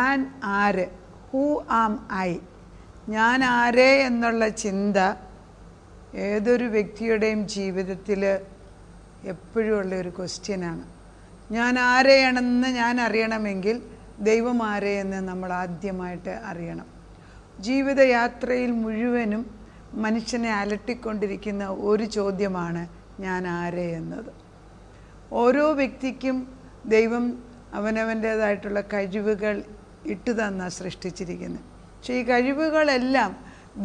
ഞാൻ ആര്, who am I, ഞാൻ ആരേ എന്നുള്ള ചിന്ത ഏതൊരു വ്യക്തിയുടെയും ജീവിതത്തിൽ എപ്പോഴും ഉള്ളൊരു ക്വസ്റ്റ്യനാണ്. ഞാൻ ആരെയാണെന്ന് ഞാൻ അറിയണമെങ്കിൽ ദൈവം ആരെയെന്ന് നമ്മൾ ആദ്യമായിട്ട് അറിയണം. ജീവിതയാത്രയിൽ മുഴുവനും മനുഷ്യനെ അലട്ടിക്കൊണ്ടിരിക്കുന്ന ഒരു ചോദ്യമാണ് ഞാൻ ആരെ എന്നത്. ഓരോ വ്യക്തിക്കും ദൈവം അവനവൻ്റേതായിട്ടുള്ള കഴിവുകൾ ഇട്ടു തന്ന സൃഷ്ടിച്ചിരിക്കുന്നത്. പക്ഷേ ഈ കഴിവുകളെല്ലാം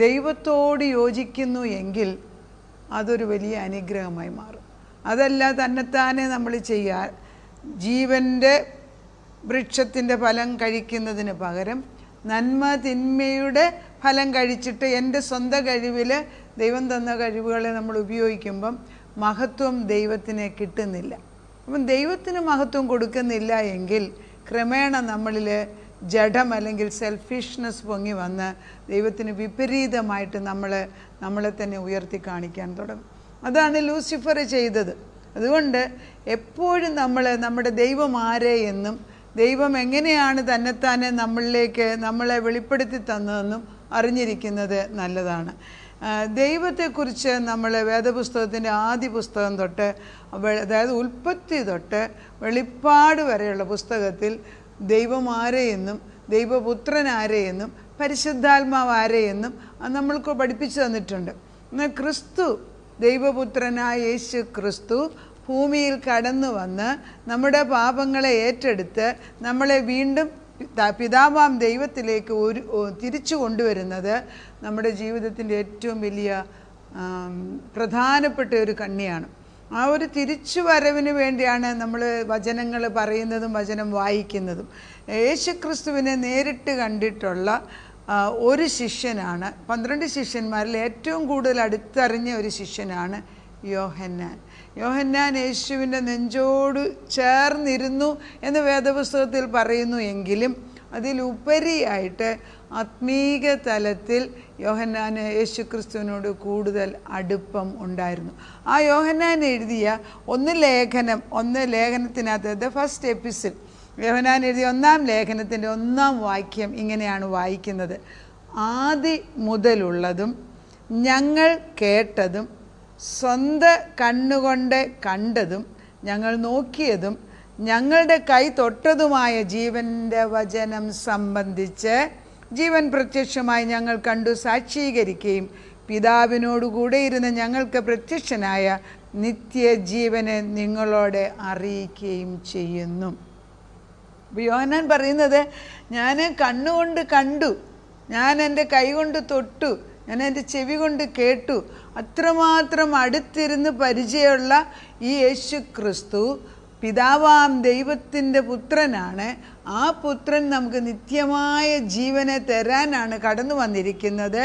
ദൈവത്തോട് യോജിക്കുന്നു എങ്കിൽ അതൊരു വലിയ അനുഗ്രഹമായി മാറും. അതല്ല തന്നെത്താനെ നമ്മൾ ചെയ്യുക, ജീവൻ്റെ വൃക്ഷത്തിൻ്റെ ഫലം കഴിക്കുന്നതിന് പകരം നന്മ തിന്മയുടെ ഫലം കഴിച്ചിട്ട് എൻ്റെ സ്വന്തം കഴിവിൽ ദൈവം തന്ന കഴിവുകളെ നമ്മൾ ഉപയോഗിക്കുമ്പം മഹത്വം ദൈവത്തിന് കിട്ടുന്നില്ല. അപ്പം ദൈവത്തിന് മഹത്വം കൊടുക്കുന്നില്ല എങ്കിൽ ക്രമേണ നമ്മളിൽ ജഡം അല്ലെങ്കിൽ സെൽഫിഷ്നെസ് പൊങ്ങി വന്ന് ദൈവത്തിന് വിപരീതമായിട്ട് നമ്മളെ തന്നെ ഉയർത്തി കാണിക്കാൻ തുടങ്ങും. അതാണ് ലൂസിഫർ ചെയ്തത്. അതുകൊണ്ട് എപ്പോഴും നമ്മുടെ ദൈവം ആരെ എന്നും ദൈവം എങ്ങനെയാണ് തന്നെത്താനെ നമ്മളിലേക്ക് നമ്മളെ വെളിപ്പെടുത്തി തന്നതെന്നും അറിഞ്ഞിരിക്കുന്നത് നല്ലതാണ്. ദൈവത്തെക്കുറിച്ച് നമ്മൾ വേദപുസ്തകത്തിൻ്റെ ആദ്യ പുസ്തകം തൊട്ട്, അതായത് ഉൽപ്പത്തി തൊട്ട് വെളിപ്പാട് വരെയുള്ള പുസ്തകത്തിൽ ദൈവം ആരെയെന്നും ദൈവപുത്രൻ ആരെയെന്നും പരിശുദ്ധാത്മാവ് ആരെയെന്നും നമ്മൾക്ക് പഠിപ്പിച്ചു തന്നിട്ടുണ്ട്. എന്നാൽ ക്രിസ്തു, ദൈവപുത്രനായ യേശു ക്രിസ്തു ഭൂമിയിൽ കടന്നു വന്ന് നമ്മുടെ പാപങ്ങളെ ഏറ്റെടുത്ത് നമ്മളെ വീണ്ടും പിതാവാം ദൈവത്തിലേക്ക് തിരിച്ചു കൊണ്ടുവരുന്നത് നമ്മുടെ ജീവിതത്തിൻ്റെ ഏറ്റവും വലിയ പ്രധാനപ്പെട്ട ഒരു കണ്ണിയാണ്. ആ ഒരു തിരിച്ചു വരവിന് വേണ്ടിയാണ് നമ്മൾ വചനങ്ങൾ പറയുന്നതും വചനം വായിക്കുന്നതും. യേശുക്രിസ്തുവിനെ നേരിട്ട് കണ്ടിട്ടുള്ള ഒരു ശിഷ്യനാണ്, 12 ശിഷ്യന്മാരിൽ ഏറ്റവും കൂടുതൽ അടുത്തറിഞ്ഞ ഒരു ശിഷ്യനാണ് യോഹന്നാൻ. യോഹന്നാൻ യേശുവിൻ്റെ നെഞ്ചോട് ചേർന്നിരുന്നു എന്ന് വേദപുസ്തകത്തിൽ പറയുന്നു. എങ്കിലും അതിലുപരിയായിട്ട് ആത്മീക തലത്തിൽ യോഹന്നാന് യേശുക്രിസ്തുവിനോട് കൂടുതൽ അടുപ്പം ഉണ്ടായിരുന്നു. ആ യോഹന്നാൻ എഴുതിയ ഒന്ന് ലേഖനത്തിനകത്ത് ദ ഫസ്റ്റ് എപ്പിസിൽ, യോഹന്നാൻ എഴുതിയ 1-ാം ലേഖനത്തിൻ്റെ 1-ാം വാക്യം ഇങ്ങനെയാണ് വായിക്കുന്നത്: ആദി മുതലുള്ളതും ഞങ്ങൾ കേട്ടതും സ്വന്തം കണ്ണുകൊണ്ട് കണ്ടതും ഞങ്ങൾ നോക്കിയതും ഞങ്ങളുടെ കൈ തൊട്ടതുമായ ജീവൻ്റെ വചനം സംബന്ധിച്ച് ജീവൻ പ്രത്യക്ഷമായി ഞങ്ങൾ കണ്ടു സാക്ഷീകരിക്കുകയും പിതാവിനോടുകൂടെ ഇരുന്ന് ഞങ്ങൾക്ക് പ്രത്യക്ഷനായ നിത്യജീവനെ നിങ്ങളോട് അറിയിക്കുകയും ചെയ്യുന്നു. അപ്പോൾ യോഹന്നാൻ പറയുന്നത്, ഞാൻ കണ്ണുകൊണ്ട് കണ്ടു, ഞാൻ എൻ്റെ കൈ കൊണ്ട് തൊട്ടു, ഞാൻ എൻ്റെ ചെവി കൊണ്ട് കേട്ടു. അത്രമാത്രം അടുത്തിരുന്ന് പരിചയമുള്ള ഈ യേശു ക്രിസ്തു പിതാവാം ദൈവത്തിൻ്റെ പുത്രനാണ്. ആ പുത്രൻ നമുക്ക് നിത്യമായ ജീവനെ തരാനാണ് കടന്നു വന്നിരിക്കുന്നത്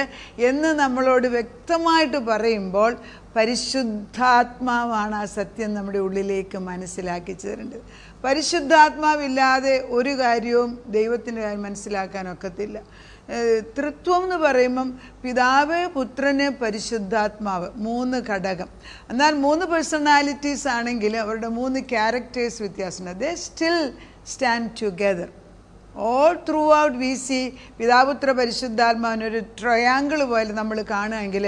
എന്ന് നമ്മളോട് വ്യക്തമായിട്ട് പറയുമ്പോൾ പരിശുദ്ധാത്മാവാണ് ആ സത്യം നമ്മുടെ ഉള്ളിലേക്ക് മനസ്സിലാക്കി തരേണ്ടത്. പരിശുദ്ധാത്മാവില്ലാതെ ഒരു കാര്യവും ദൈവത്തിൻ്റെ കാര്യം മനസ്സിലാക്കാനൊക്കത്തില്ല. തൃത്വം എന്ന് പറയുമ്പം പിതാവ്, പുത്രന്, പരിശുദ്ധാത്മാവ്, 3 ഘടകം. എന്നാൽ 3 പേഴ്സണാലിറ്റീസ് ആണെങ്കിൽ അവരുടെ 3 ക്യാരക്ടേഴ്സ് വ്യത്യാസമുണ്ട്. They still stand together. All throughout we see പിതാപുത്ര പരിശുദ്ധാത്മാവിനൊരു ട്രയാങ്കിൾ പോലെ നമ്മൾ കാണുമെങ്കിൽ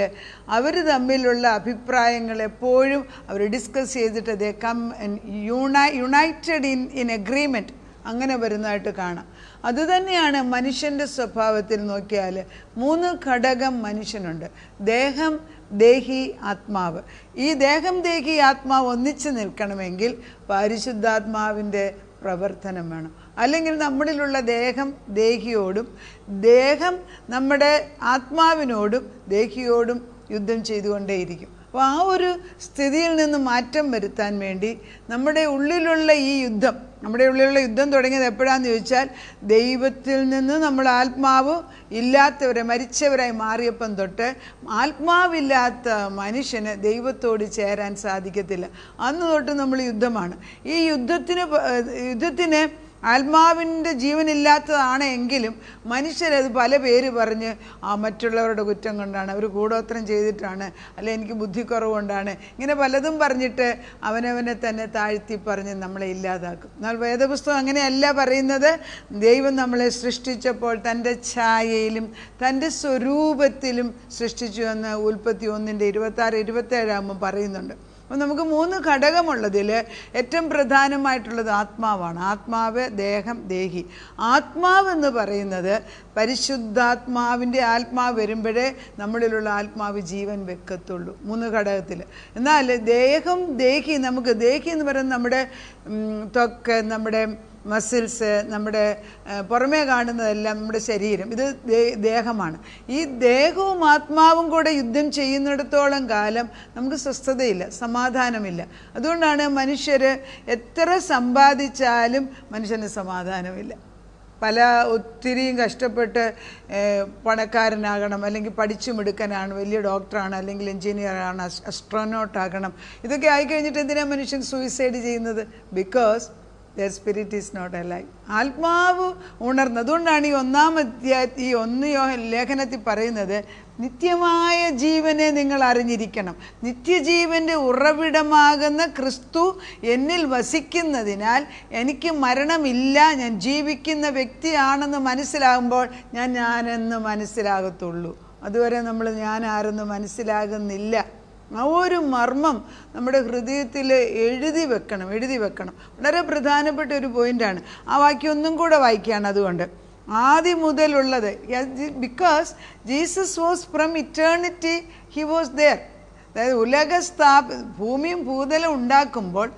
അവർ തമ്മിലുള്ള അഭിപ്രായങ്ങൾ എപ്പോഴും അവർ ഡിസ്കസ് ചെയ്തിട്ട് ദേ കം യുണൈറ്റഡ് ഇൻ എഗ്രീമെൻറ്റ്, അങ്ങനെ വരുന്നതായിട്ട് കാണാം. അതുതന്നെയാണ് മനുഷ്യൻ്റെ സ്വഭാവത്തിൽ നോക്കിയാൽ 3 ഘടകം മനുഷ്യനുണ്ട്: ദേഹം, ദേഹി, ആത്മാവ്. ഈ ദേഹം, ദേഹി, ആത്മാവ് ഒന്നിച്ച് നിൽക്കണമെങ്കിൽ പരിശുദ്ധാത്മാവിൻ്റെ പ്രവർത്തനം വേണം. അല്ലെങ്കിൽ നമ്മളിലുള്ള ദേഹം ദേഹിയോടും ദേഹം നമ്മുടെ ആത്മാവിനോടും ദേഹിയോടും യുദ്ധം ചെയ്തുകൊണ്ടേയിരിക്കും. അപ്പോൾ ആ ഒരു സ്ഥിതിയിൽ നിന്ന് മാറ്റം വരുത്താൻ വേണ്ടി നമ്മുടെ ഉള്ളിലുള്ള യുദ്ധം തുടങ്ങിയത് എപ്പോഴാന്ന് ചോദിച്ചാൽ, ദൈവത്തിൽ നിന്ന് നമ്മൾ ആത്മാവ് ഇല്ലാത്തവരെ, മരിച്ചവരായി മാറിയപ്പം തൊട്ട് ആത്മാവില്ലാത്ത മനുഷ്യന് ദൈവത്തോട് ചേരാൻ സാധിക്കത്തില്ല. അന്ന് തൊട്ട് നമ്മൾ യുദ്ധമാണ്. ഈ യുദ്ധത്തിന് ആത്മാവിൻ്റെ ജീവനില്ലാത്തതാണ് എങ്കിലും മനുഷ്യരത് പല പേര് പറഞ്ഞ് മറ്റുള്ളവരുടെ കുറ്റം കൊണ്ടാണ്, അവർ കൂടോത്രം ചെയ്തിട്ടാണ്, അല്ലെ എനിക്ക് ബുദ്ധിക്കുറവുകൊണ്ടാണ്, ഇങ്ങനെ പലതും പറഞ്ഞിട്ട് അവനവനെ തന്നെ താഴ്ത്തി പറഞ്ഞ് നമ്മളെ ഇല്ലാതാക്കും. എന്നാൽ വേദപുസ്തകം അങ്ങനെയല്ല പറയുന്നത്. ദൈവം നമ്മളെ സൃഷ്ടിച്ചപ്പോൾ തൻ്റെ ഛായയിലും തൻ്റെ സ്വരൂപത്തിലും സൃഷ്ടിച്ചു എന്ന് ഉൽപ്പത്തി 1:26-27 പറയുന്നുണ്ട്. അപ്പോൾ നമുക്ക് 3 ഘടകമുള്ളതിൽ ഏറ്റവും പ്രധാനമായിട്ടുള്ളത് ആത്മാവാണ്. ആത്മാവ്, ദേഹം, ദേഹി. ആത്മാവെന്ന് പറയുന്നത് പരിശുദ്ധാത്മാവിൻ്റെ ആത്മാവ് വരുമ്പോഴേ നമ്മളിലുള്ള ആത്മാവ് ജീവൻ വെക്കത്തുള്ളൂ, 3 ഘടകത്തിൽ. എന്നാൽ ദേഹം, ദേഹി, നമുക്ക് ദേഹി എന്ന് പറയുന്നത് നമ്മുടെ ത്വക്ക്, നമ്മുടെ മസിൽസ്, നമ്മുടെ പുറമേ കാണുന്നതെല്ലാം നമ്മുടെ ശരീരം, ഇത് ദേഹമാണ്. ഈ ദേഹവും ആത്മാവും കൂടെ യുദ്ധം ചെയ്യുന്നിടത്തോളം കാലം നമുക്ക് സ്വസ്ഥതയില്ല, സമാധാനമില്ല. അതുകൊണ്ടാണ് മനുഷ്യർ എത്ര സമ്പാദിച്ചാലും മനുഷ്യന് സമാധാനമില്ല. ഒത്തിരിയും കഷ്ടപ്പെട്ട് പണക്കാരനാകണം, അല്ലെങ്കിൽ പഠിച്ചു മിടുക്കനാണ്, വലിയ ഡോക്ടറാണ്, അല്ലെങ്കിൽ എൻജിനീയറാണ്, അസ്ട്രോനോട്ടാകണം. ഇതൊക്കെ ആയിക്കഴിഞ്ഞിട്ട് എന്തിനാണ് മനുഷ്യൻ സൂയിസൈഡ് ചെയ്യുന്നത്? Because their spirit is not alive. ആത്മാവ് ഉണർന്നു. അതുകൊണ്ടാണ് ഈ 1 ലേഖനത്തിൽ പറയുന്നത്, നിത്യമായ ജീവനെ നിങ്ങൾ അറിഞ്ഞിരിക്കണം. നിത്യജീവൻ്റെ ഉറവിടമാകുന്ന ക്രിസ്തു എന്നിൽ വസിക്കുന്നതിനാൽ എനിക്ക് മരണമില്ല, ഞാൻ ജീവിക്കുന്ന വ്യക്തിയാണെന്ന് മനസ്സിലാകുമ്പോൾ ഞാനെന്ന് മനസ്സിലാകത്തുള്ളൂ. അതുവരെ നമ്മൾ ഞാൻ ആരെന്ന് മനസ്സിലാകുന്നില്ല. ആ ഒരു മർമ്മം നമ്മുടെ ഹൃദയത്തിൽ എഴുതി വെക്കണം. വളരെ പ്രധാനപ്പെട്ട ഒരു പോയിൻ്റാണ്. ആ വാക്യം ഒന്നും കൂടെ വായിക്കുകയാണ്. അതുകൊണ്ട് ആദ്യം മുതലുള്ളത്, because Jesus was from eternity, he was there. അതായത് ഭൂമിയും ഭൂതലം ഉണ്ടാക്കുമ്പോൾ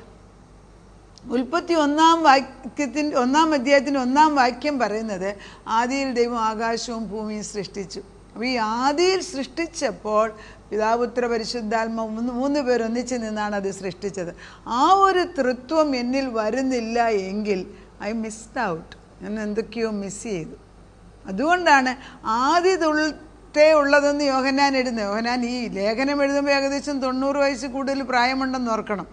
ഉൽപ്പത്തി 1 അധ്യായത്തിൻ്റെ 1 വാക്യം പറയുന്നത്, ആദിയിൽ ദൈവം ആകാശവും ഭൂമിയും സൃഷ്ടിച്ചു. അപ്പോൾ ഈ ആദിയിൽ സൃഷ്ടിച്ചപ്പോൾ പിതാപുത്ര പരിശുദ്ധാത്മാവ് 3 പേർ ഒന്നിച്ച് നിന്നാണ് അത് സൃഷ്ടിച്ചത്. ആ ഒരു തൃത്വം എന്നിൽ വരുന്നില്ല എങ്കിൽ ഐ മിസ്ഡ് ഔട്ട്, ഞാൻ എന്തൊക്കെയോ മിസ് ചെയ്തു. അതുകൊണ്ടാണ് ആദ്യത്തെ ഉള്ളതെന്ന് യോഹന്നാൻ എഴുതുന്നത്. യോഹന്നാൻ ഈ ലേഖനം എഴുതുമ്പോൾ ഏകദേശം 90 വയസ്സ് കൂടുതൽ പ്രായമുണ്ടെന്ന് ഓർക്കണം.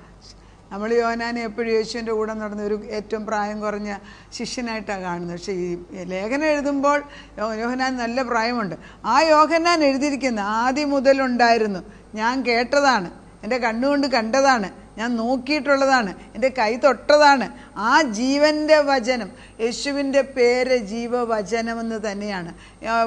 നമ്മൾ യോഹന്നാനെ എപ്പോഴും യേശുവിൻ്റെ കൂടെ നടന്ന ഏറ്റവും പ്രായം കുറഞ്ഞ ശിഷ്യനായിട്ടാണ് കാണുന്നത്. പക്ഷേ ഈ ലേഖനം എഴുതുമ്പോൾ യോഹന്നാൻ നല്ല പ്രായമുണ്ട്. ആ യോഹന്നാൻ എഴുതിയിരിക്കുന്ന ആദ്യം മുതലുണ്ടായിരുന്നു, ഞാൻ കേട്ടതാണ്, എൻ്റെ കണ്ണുകൊണ്ട് കണ്ടതാണ്, ഞാൻ നോക്കിയിട്ടുള്ളതാണ്, എൻ്റെ കൈ തൊട്ടതാണ്. ആ ജീവൻ്റെ വചനം, യേശുവിൻ്റെ പേര് ജീവവചനമെന്ന് തന്നെയാണ്.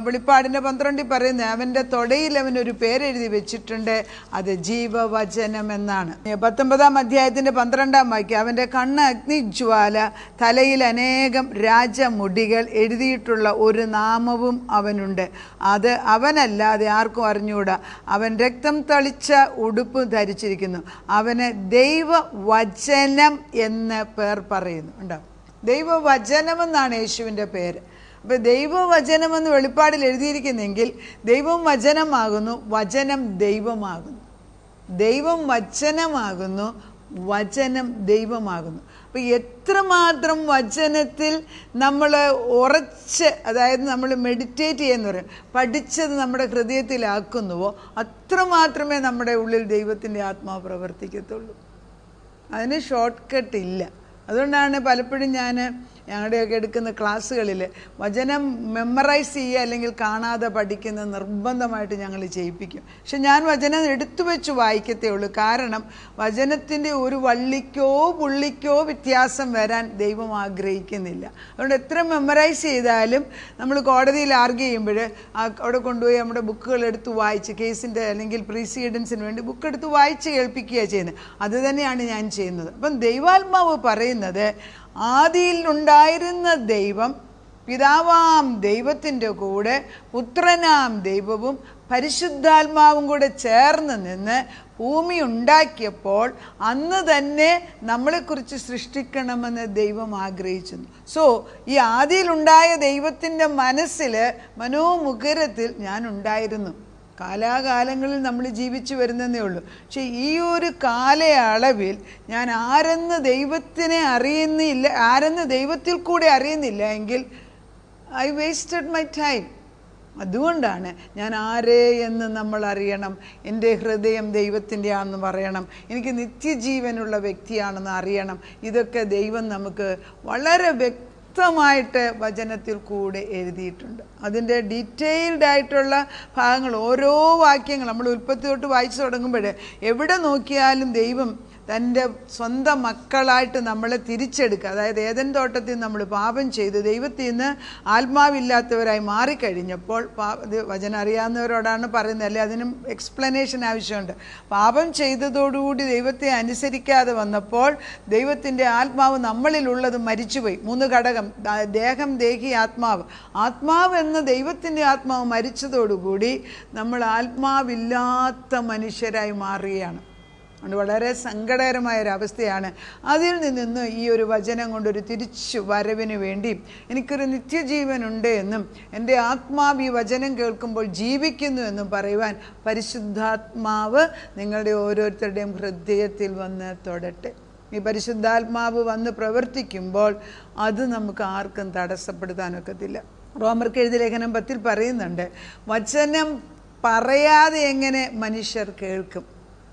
വെളിപ്പാടിൻ്റെ 12 പറയുന്നത്, അവൻ്റെ തൊടയിൽ അവനൊരു പേരെഴുതി വെച്ചിട്ടുണ്ട്, അത് ജീവവചനം എന്നാണ്. 19 അധ്യായത്തിൻ്റെ 12 വാക്യം, അവൻ്റെ കണ്ണ് അഗ്നിജ്വാല, തലയിൽ അനേകം രാജമുടികൾ, എഴുതിയിട്ടുള്ള ഒരു നാമവും അവനുണ്ട്, അത് അവനല്ലാതെ ആർക്കും അറിഞ്ഞുകൂടാ. അവൻ രക്തം തളിച്ച ഉടുപ്പ് ധരിച്ചിരിക്കുന്നു, അവന് ദൈവവചനം എന്ന് പേർ പറയുന്നു. ഉണ്ടോ? ദൈവവചനമെന്നാണ് യേശുവിൻ്റെ പേര്. അപ്പോൾ ദൈവവചനമെന്ന് വെളിപ്പാടിൽ എഴുതിയിരിക്കുന്നെങ്കിൽ ദൈവം വചനമാകുന്നു, വചനം ദൈവമാകുന്നു. ദൈവം വചനമാകുന്നു, വചനം ദൈവമാകുന്നു. അപ്പോൾ എത്രമാത്രം വചനത്തിൽ നമ്മൾ ഉറച്ച്, അതായത് നമ്മൾ മെഡിറ്റേറ്റ് ചെയ്യുന്ന പറയും, പഠിച്ചത് നമ്മുടെ ഹൃദയത്തിലാക്കുന്നുവോ അത്രമാത്രമേ നമ്മുടെ ഉള്ളിൽ ദൈവത്തിൻ്റെ ആത്മാവ് പ്രവർത്തിക്കത്തുള്ളൂ. അതിന് ഷോർട്ട് കട്ട് ഇല്ല. അതുകൊണ്ടാണ് പലപ്പോഴും ഞങ്ങളുടെയൊക്കെ എടുക്കുന്ന ക്ലാസ്സുകളിൽ വചനം മെമ്മറൈസ് ചെയ്യുക അല്ലെങ്കിൽ കാണാതെ പഠിക്കുന്നത് നിർബന്ധമായിട്ട് ഞങ്ങൾ ചെയ്യിപ്പിക്കും. പക്ഷെ ഞാൻ വചനം എടുത്തു വെച്ച് വായിക്കത്തേ ഉള്ളൂ. കാരണം വചനത്തിൻ്റെ ഒരു വള്ളിക്കോ പുള്ളിക്കോ വ്യത്യാസം വരാൻ ദൈവം ആഗ്രഹിക്കുന്നില്ല. അതുകൊണ്ട് എത്ര മെമ്മറൈസ് ചെയ്താലും നമ്മൾ കോടതിയിൽ ആർഗ്യൂ ചെയ്യുമ്പോൾ അവിടെ കൊണ്ടുപോയി നമ്മുടെ ബുക്കുകൾ എടുത്ത് വായിച്ച്, കേസിൻ്റെ അല്ലെങ്കിൽ പ്രീസിഡൻസിന് വേണ്ടി ബുക്ക് എടുത്ത് വായിച്ച് കേൾപ്പിക്കുകയാണ് ചെയ്യുന്നത്. അത് തന്നെയാണ് ഞാൻ ചെയ്യുന്നത്. അപ്പം ദൈവാത്മാവ് പറയുന്നത്, ആദിയിൽ ഉണ്ടായിരുന്ന ദൈവം പിതാവാം ദൈവത്തിൻ്റെ കൂടെ പുത്രനാം ദൈവവും പരിശുദ്ധാത്മാവും കൂടെ ചേർന്ന് നിന്ന് ഭൂമി ഉണ്ടാക്കിയപ്പോൾ അന്ന് തന്നെ നമ്മളെക്കുറിച്ച് സൃഷ്ടിക്കണമെന്ന് ദൈവം ആഗ്രഹിച്ചു. സോ ഈ ആദിയിലുണ്ടായ ദൈവത്തിൻ്റെ മനസ്സിൽ, മനോമുഖരത്തിൽ ഞാൻ ഉണ്ടായിരുന്നു. കാലാകാലങ്ങളിൽ നമ്മൾ ജീവിച്ചു വരുന്നതേ ഉള്ളൂ. പക്ഷെ ഈ ഒരു കാലയളവിൽ ഞാൻ ആരെന്ന് ദൈവത്തിനെ അറിയുന്നില്ല, ആരെന്ന് ദൈവത്തിൽ കൂടെ അറിയുന്നില്ല എങ്കിൽ ഐ വേസ്റ്റഡ് മൈ ടൈം. അതുകൊണ്ടാണ് ഞാൻ ആരേ എന്ന് നമ്മൾ അറിയണം. എൻ്റെ ഹൃദയം ദൈവത്തിൻ്റെ ആണെന്ന് പറയണം. എനിക്ക് നിത്യജീവനുള്ള വ്യക്തിയാണെന്ന് അറിയണം. ഇതൊക്കെ ദൈവം നമുക്ക് വളരെ വ്യക്തമായിട്ട് വചനത്തിൽ കൂടെ എഴുതിയിട്ടുണ്ട്. അതിൻ്റെ ഡീറ്റെയിൽഡ് ആയിട്ടുള്ള ഭാഗങ്ങൾ, ഓരോ വാക്യങ്ങൾ നമ്മൾ ഉൽപ്പത്തി തൊട്ട് വായിച്ചു തുടങ്ങുമ്പോൾ എവിടെ നോക്കിയാലും ദൈവം തൻ്റെ സ്വന്തം മക്കളായിട്ട് നമ്മളെ തിരിച്ചെടുക്കുക. അതായത് ഏദൻ തോട്ടത്തിൽ നമ്മൾ പാപം ചെയ്ത് ദൈവത്തിൽ നിന്ന് ആത്മാവില്ലാത്തവരായി മാറിക്കഴിഞ്ഞപ്പോൾ, വചനം അറിയാവുന്നവരോടാണ് പറയുന്നത്, അല്ലെ അതിനും എക്സ്പ്ലനേഷൻ ആവശ്യമുണ്ട്. പാപം ചെയ്തതോടുകൂടി ദൈവത്തെ അനുസരിക്കാതെ വന്നപ്പോൾ ദൈവത്തിൻ്റെ ആത്മാവ് നമ്മളിലുള്ളത് മരിച്ചുപോയി. 3 ഘടകം: ദേഹം, ദേഹി, ആത്മാവ്. ആത്മാവ് എന്ന ദൈവത്തിൻ്റെ ആത്മാവ് മരിച്ചതോടുകൂടി നമ്മൾ ആത്മാവില്ലാത്ത മനുഷ്യരായി മാറുകയാണ്. അതുകൊണ്ട് വളരെ സങ്കടകരമായൊരവസ്ഥയാണ്. അതിൽ നിന്ന് ഈ ഒരു വചനം കൊണ്ടൊരു തിരിച്ചു വരവിന് വേണ്ടി എനിക്കൊരു നിത്യജീവനുണ്ട് എന്നും എൻ്റെ ആത്മാവ് ഈ വചനം കേൾക്കുമ്പോൾ ജീവിക്കുന്നു എന്നും പറയുവാൻ പരിശുദ്ധാത്മാവ് നിങ്ങളുടെ ഓരോരുത്തരുടെയും ഹൃദയത്തിൽ വന്ന് തൊടട്ടെ. ഈ പരിശുദ്ധാത്മാവ് വന്ന് പ്രവർത്തിക്കുമ്പോൾ അത് നമുക്ക് ആർക്കും തടസ്സപ്പെടുത്താനൊക്കത്തില്ല. റോമർക്ക് എഴുതിയ ലേഖനം 10 പറയുന്നുണ്ട്, വചനം പറയാതെ എങ്ങനെ മനുഷ്യർ കേൾക്കും?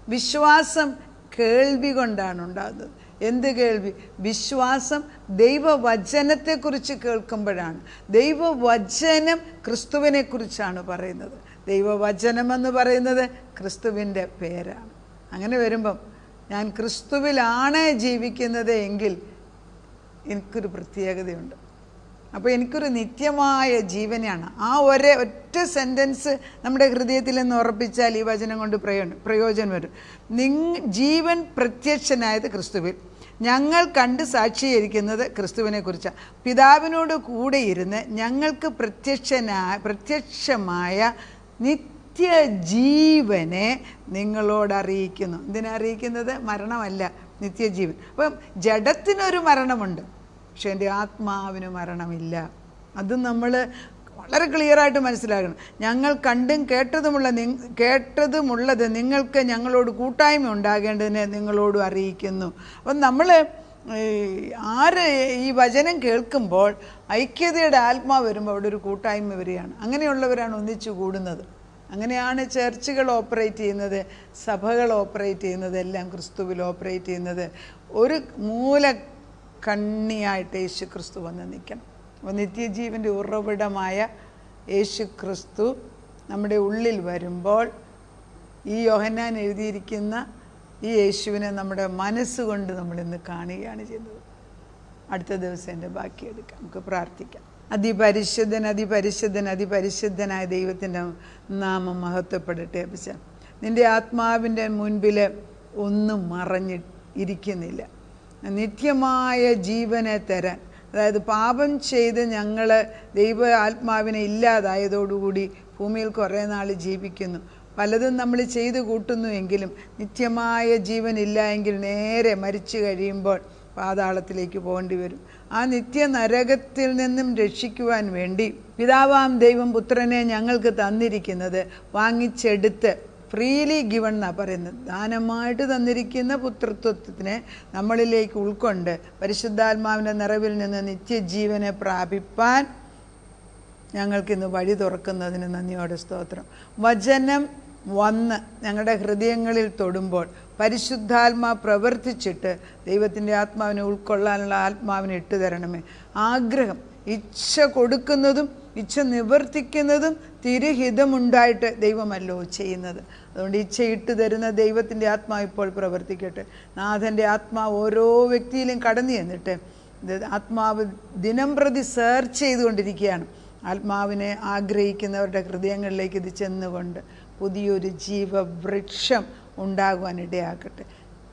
വിശ്വാസം കേൾവി കൊണ്ടാണ് ഉണ്ടാകുന്നത്. എന്ത് കേൾവി? വിശ്വാസം ദൈവവചനത്തെക്കുറിച്ച് കേൾക്കുമ്പോഴാണ്. ദൈവവചനം ക്രിസ്തുവിനെ കുറിച്ചാണ് പറയുന്നത്. ദൈവവചനമെന്ന് പറയുന്നത് ക്രിസ്തുവിൻ്റെ പേരാണ്. അങ്ങനെ വരുമ്പം ഞാൻ ക്രിസ്തുവിലാണ് ജീവിക്കുന്നത് എങ്കിൽ എനിക്കൊരു പ്രത്യേകതയുണ്ട്. അപ്പോൾ എനിക്കൊരു നിത്യമായ ജീവനാണ്. ആ ഒറ്റ സെൻറ്റൻസ് നമ്മുടെ ഹൃദയത്തിൽ നിന്ന് ഉറപ്പിച്ചാൽ ഈ വചനം കൊണ്ട് പ്രയോജനം വരും. ജീവൻ പ്രത്യക്ഷനായത് ക്രിസ്തുവിൽ, ഞങ്ങൾ കണ്ട് സാക്ഷീകരിക്കുന്നത് ക്രിസ്തുവിനെ കുറിച്ചാണ്. പിതാവിനോട് കൂടെ ഇരുന്ന് ഞങ്ങൾക്ക് പ്രത്യക്ഷമായ നിത്യജീവനെ നിങ്ങളോട് അറിയിക്കുന്നു. എന്തിനറിയിക്കുന്നത്? മരണമല്ല, നിത്യജീവൻ. അപ്പം ജഡത്തിനൊരു മരണമുണ്ട്, പക്ഷെ എൻ്റെ ആത്മാവിന് മരണമില്ല. അതും നമ്മൾ വളരെ ക്ലിയറായിട്ട് മനസ്സിലാക്കണം. ഞങ്ങൾ കണ്ടും കേട്ടതുമുള്ളത് നിങ്ങൾക്ക് ഞങ്ങളോട് കൂട്ടായ്മ ഉണ്ടാകേണ്ടതിനെ നിങ്ങളോട് അറിയിക്കുന്നു. അപ്പം നമ്മൾ ഈ വചനം കേൾക്കുമ്പോൾ ഐക്യതയുടെ ആത്മാവ് വരുമ്പോൾ അവിടെ ഒരു കൂട്ടായ്മ വരികയാണ്. അങ്ങനെയുള്ളവരാണ് ഒന്നിച്ചു കൂടുന്നത്. അങ്ങനെയാണ് ചർച്ചുകൾ ഓപ്പറേറ്റ് ചെയ്യുന്നത്, സഭകൾ ഓപ്പറേറ്റ് ചെയ്യുന്നത്, എല്ലാം ക്രിസ്തുവിൽ ഓപ്പറേറ്റ് ചെയ്യുന്നത്. ഒരു കണ്ണിയായിട്ട് യേശു ക്രിസ്തു വന്ന് നിൽക്കണം. അപ്പോൾ നിത്യജീവൻ്റെ ഉറവിടമായ യേശു ക്രിസ്തു നമ്മുടെ ഉള്ളിൽ വരുമ്പോൾ ഈ യോഹന്നാൻ എഴുതിയിരിക്കുന്ന ഈ യേശുവിനെ നമ്മുടെ മനസ്സുകൊണ്ട് നമ്മളിന്ന് കാണുകയാണ് ചെയ്യുന്നത്. അടുത്ത ദിവസം എൻ്റെ ബാക്കിയെടുക്കാം. നമുക്ക് പ്രാർത്ഥിക്കാം. അതിപരിശുദ്ധൻ അതിപരിശുദ്ധൻ അതിപരിശുദ്ധനായ ദൈവത്തിൻ്റെ നാമം മഹത്വപ്പെടട്ടെ. അപ്പച്ച, നിൻ്റെ ആത്മാവിൻ്റെ മുൻപിൽ ഒന്നും മറഞ്ഞിരിക്കുന്നില്ല. നിത്യമായ ജീവനെ തരാൻ, അതായത് പാപം ചെയ്ത് ഞങ്ങൾ ദൈവ ആത്മാവിനെ ഇല്ലാതായതോടുകൂടി ഭൂമിയിൽ കുറേ നാൾ ജീവിക്കുന്നു. പലതും നമ്മൾ ചെയ്തു കൂട്ടുന്നു എങ്കിലും നിത്യമായ ജീവൻ ഇല്ല എങ്കിൽ നേരെ മരിച്ചു കഴിയുമ്പോൾ പാതാളത്തിലേക്ക് പോകേണ്ടി വരും. ആ നിത്യനരകത്തിൽ നിന്നും രക്ഷിക്കുവാൻ വേണ്ടി പിതാവാം ദൈവം പുത്രനെ ഞങ്ങൾക്ക് തന്നിരിക്കുന്നത് വാങ്ങിച്ചെടുത്ത് ഫ്രീലി ഗിവൺ എന്നാണ് പറയുന്നത്. ദാനമായിട്ട് തന്നിരിക്കുന്ന പുത്രത്വത്തിനെ നമ്മളിലേക്ക് ഉൾക്കൊണ്ട് പരിശുദ്ധാത്മാവിൻ്റെ നിറവിൽ നിന്ന് നിത്യജീവനെ പ്രാപിപ്പാൻ ഞങ്ങൾക്കിന്ന് വഴി തുറക്കുന്നതിന് നന്ദിയോടെ സ്തോത്രം. വചനം വന്ന് ഞങ്ങളുടെ ഹൃദയങ്ങളിൽ തൊടുമ്പോൾ പരിശുദ്ധാത്മാ പ്രവർത്തിച്ചിട്ട് ദൈവത്തിൻ്റെ ആത്മാവിനെ ഉൾക്കൊള്ളാനുള്ള ആത്മാവിനെ ഇട്ടുതരണമേ. ആഗ്രഹം, ഇച്ഛ കൊടുക്കുന്നതും ഇച്ഛ നിവർത്തിക്കുന്നതും തിരുഹിതമുണ്ടായിട്ട് ദൈവമല്ലോ ചെയ്യുന്നത്. അതുകൊണ്ട് ഇച്ഛയിട്ട് തരുന്ന ദൈവത്തിൻ്റെ ആത്മാവ് ഇപ്പോൾ പ്രവർത്തിക്കട്ടെ. നാഥൻ്റെ ആത്മാവ് ഓരോ വ്യക്തിയിലും കടന്നു ചെന്നിട്ട് ആത്മാവ് ദിനം പ്രതി സെർച്ച് ചെയ്തുകൊണ്ടിരിക്കുകയാണ്. ആത്മാവിനെ ആഗ്രഹിക്കുന്നവരുടെ ഹൃദയങ്ങളിലേക്ക് ഇത് ചെന്നുകൊണ്ട് പുതിയൊരു ജീവവൃക്ഷം ഉണ്ടാകുവാൻ ഇടയാക്കട്ടെ.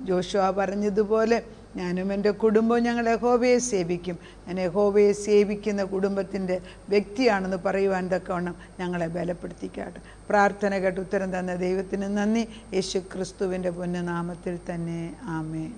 ജോഷുവ പറഞ്ഞതുപോലെ ഞാനും എൻ്റെ കുടുംബവും ഞങ്ങൾ യഹോവയെ സേവിക്കും. ഞാൻ യഹോവയെ സേവിക്കുന്ന കുടുംബത്തിൻ്റെ വ്യക്തിയാണെന്ന് പറയുവാൻ തക്കവണ്ണം ഞങ്ങളെ ബലപ്പെടുത്തിക്കാട്ടെ. പ്രാർത്ഥന കേട്ട് ഉത്തരം തന്ന ദൈവത്തിന് നന്ദി. യേശു ക്രിസ്തുവിൻ്റെ പുണ്യനാമത്തിൽ തന്നെ ആമേൻ.